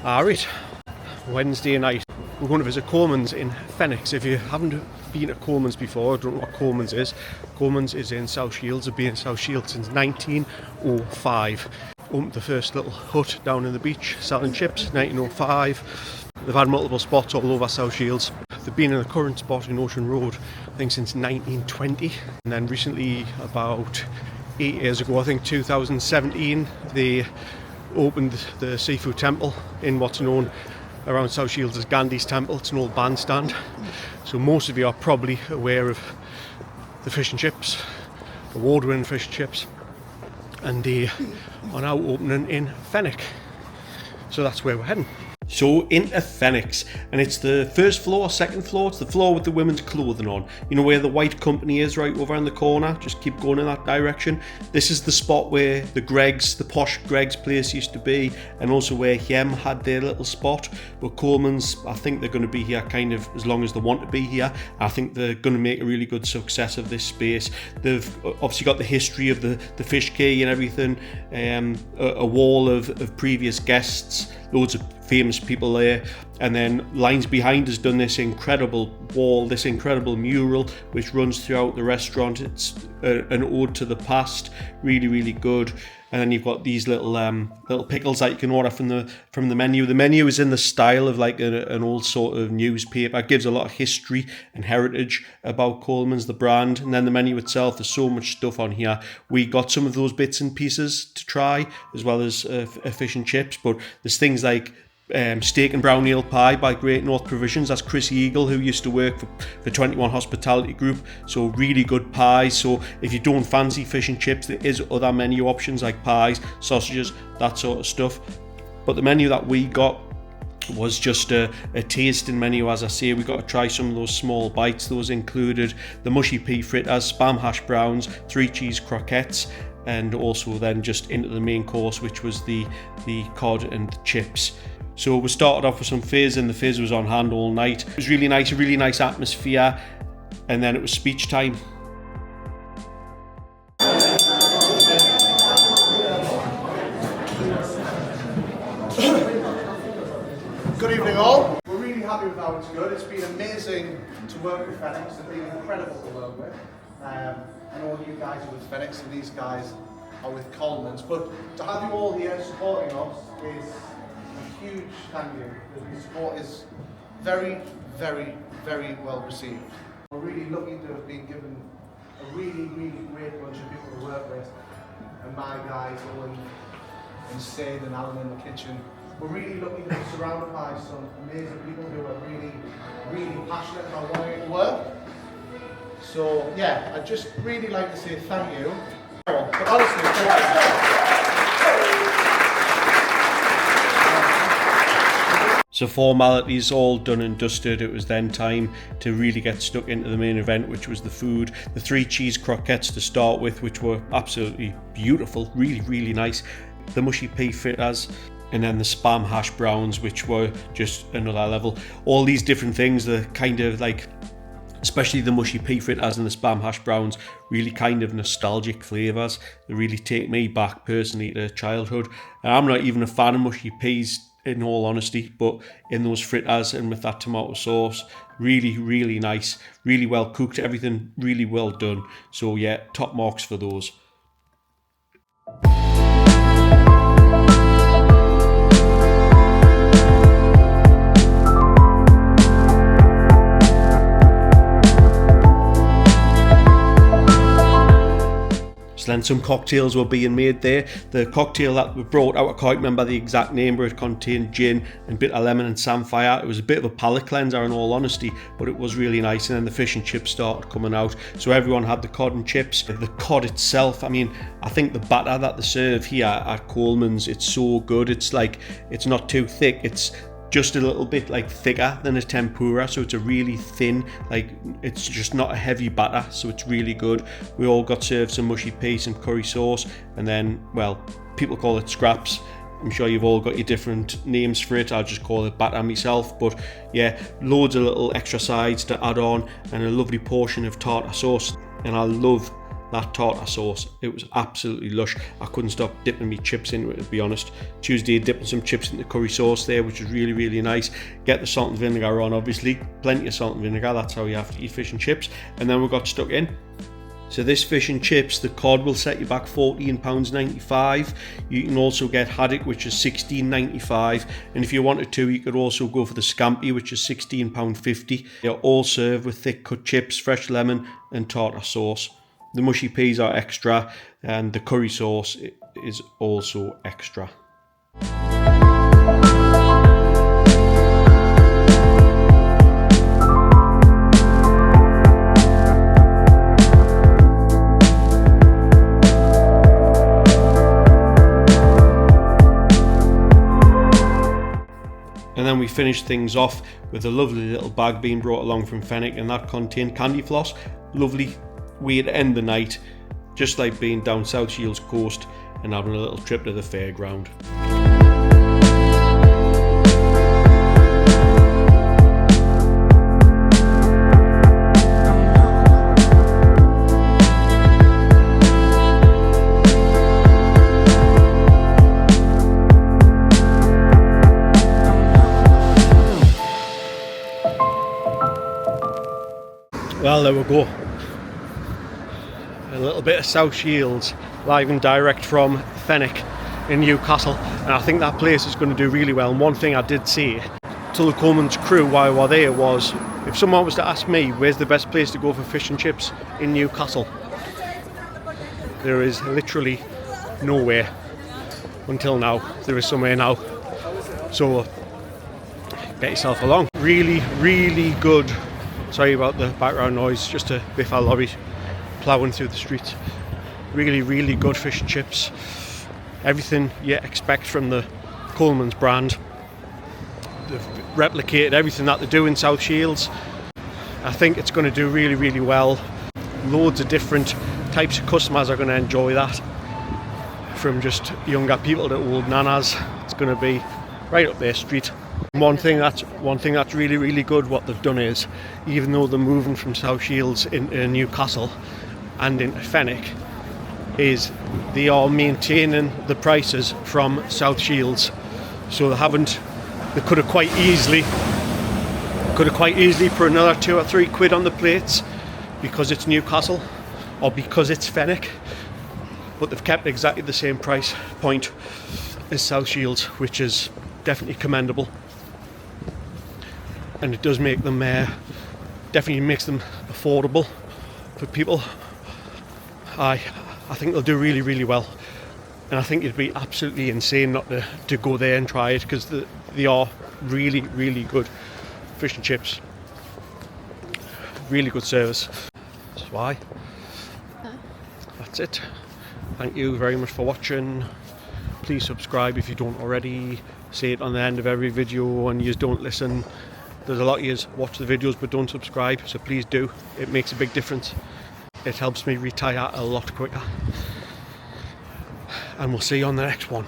Alright, Wednesday night. We're going to visit Colmans in Fenwick. So if you haven't been to Colmans before, don't know what Colmans is. Colmans is in South Shields. It's been in South Shields since 1905. Opened the first little hut down in the beach selling chips, 1905. They've had multiple spots all over South Shields. They've been in the current spot in Ocean Road, I think since 1920. And then recently, about 8 years ago, I think 2017, they opened the seafood temple in what's known around South Shields as Gandhi's Temple. It's an old bandstand. So most of you are probably aware of the fish and chips, award-winning fish and chips, and they are now opening in Fenwick. So that's where we're heading. So into Fenwick's, and it's the first floor, second floor. It's the floor with the women's clothing on. You know where the white company is, right over in the corner? Just keep going in that direction. This is the spot where the posh Greg's place used to be, and also where Hem had their little spot. But Colmans, I think they're going to be here kind of as long as they want to be here. I think they're going to make a really good success of this space. They've obviously got the history of the fish quay and everything, a wall of previous guests, loads of famous people there, and then lines behind has done this incredible wall, this incredible mural which runs throughout the restaurant. It's an ode to the past, really good. And then you've got these little pickles that you can order from the menu. The menu is in the style of like an old sort of newspaper. It gives a lot of history and heritage about Colman's, the brand. And then the menu itself, there's so much stuff on here. We got some of those bits and pieces to try, as well as fish and chips. But there's things like steak and brown ale pie by Great North Provisions. That's Chris Eagle, who used to work for 21 Hospitality Group. So really good pies. So if you don't fancy fish and chips, there is other menu options like pies, sausages, that sort of stuff. But the menu that we got was just a tasting menu. As I say, we got to try some of those small bites. Those included the mushy pea fritters, spam hash browns, 3 cheese croquettes, and also then just into the main course, which was the cod and the chips. So we started off with some fizz, and the fizz was on hand all night. It was really nice, a really nice atmosphere. And then it was speech time. Good evening all. We're really happy with how it's good. It's been amazing to work with Fenwick. They've been incredible to work with. I know you guys are with Fenwick and these guys are with Colmans. But to have you all here supporting us is a huge thank you. The support is very well received. We're really lucky to have been given a really great bunch of people to work with. And my guys, Owen and Sid and Alan in the kitchen. We're really lucky to be surrounded by some amazing people who are really passionate about wanting to work. So yeah, I'd just really like to say thank you. But honestly, So formalities all done and dusted. It was then time to really get stuck into the main event, which was the food. The 3 cheese croquettes to start with, which were absolutely beautiful, really nice. The mushy pea fritters, and then the spam hash browns, which were just another level. All these different things, the kind of like, especially the mushy pea fritters and the spam hash browns, really kind of nostalgic flavours. They really take me back personally to childhood. And I'm not even a fan of mushy peas, in all honesty, but in those fritters and with that tomato sauce, really nice, really well cooked, everything really well done. So yeah, top marks for those. Then some cocktails were being made there. The cocktail that we brought out, I can't remember the exact name, but it contained gin and bitter lemon and samphire. It was a bit of a palate cleanser in all honesty, but it was really nice. And then the fish and chips started coming out. So everyone had the cod and chips. The cod itself, I mean, I think the batter that they serve here at Colman's, it's so good. It's like, it's not too thick. It's just a little bit like thicker than a tempura, so it's a really thin, like it's just not a heavy batter, so it's really good. We all got served some mushy peas and curry sauce, and then, well, people call it scraps. I'm sure you've all got your different names for it. I'll just call it batter myself, but yeah, loads of little extra sides to add on, and a lovely portion of tartar sauce. And I love that tartar sauce, it was absolutely lush. I couldn't stop dipping me chips into it, to be honest. Tuesday, dipping some chips into curry sauce there, which was really, really nice. Get the salt and vinegar on, obviously. Plenty of salt and vinegar, that's how you have to eat fish and chips. And then we got stuck in. So this fish and chips, the cod will set you back £14.95. You can also get haddock, which is £16.95. And if you wanted to, you could also go for the scampi, which is £16.50. They're all served with thick cut chips, fresh lemon and tartar sauce. The mushy peas are extra and the curry sauce is also extra. And then we finished things off with a lovely little bag being brought along from Fenwick, and that contained candy floss. Lovely way to end the night, just like being down South Shields coast and having a little trip to the fairground. Well, there we go. A little bit of South Shields live and direct from Fenwick in Newcastle, and I think that place is going to do really well. And one thing I did say to the Colmans crew while we were there was, if someone was to ask me where's the best place to go for fish and chips in Newcastle, there is literally nowhere until now. There is somewhere now, so get yourself along. Really, really good. Sorry about the background noise, just a Biffle lorry ploughing through the streets. Really, really good fish and chips. Everything you expect from the Colmans brand. They've replicated everything that they do in South Shields. I think it's going to do really, really well. Loads of different types of customers are going to enjoy that. From just younger people to old nanas. It's going to be right up their street. One thing that's really, really good what they've done is, even though they're moving from South Shields into Newcastle and into Fenwick, is they are maintaining the prices from South Shields. So they could have quite easily put another £2 or £3 on the plates because it's Newcastle or because it's Fenwick, but they've kept exactly the same price point as South Shields, which is definitely commendable. And it does make them, definitely makes them affordable for people. I think they'll do really, really well. And I think it'd be absolutely insane not to go there and try it, because they are really, really good fish and chips. Really good service. That's why. That's it. Thank you very much for watching. Please subscribe if you don't already. Say it on the end of every video and you just don't listen. There's a lot of you watch the videos but don't subscribe, so please do. It makes a big difference. It helps me retire a lot quicker. And we'll see you on the next one.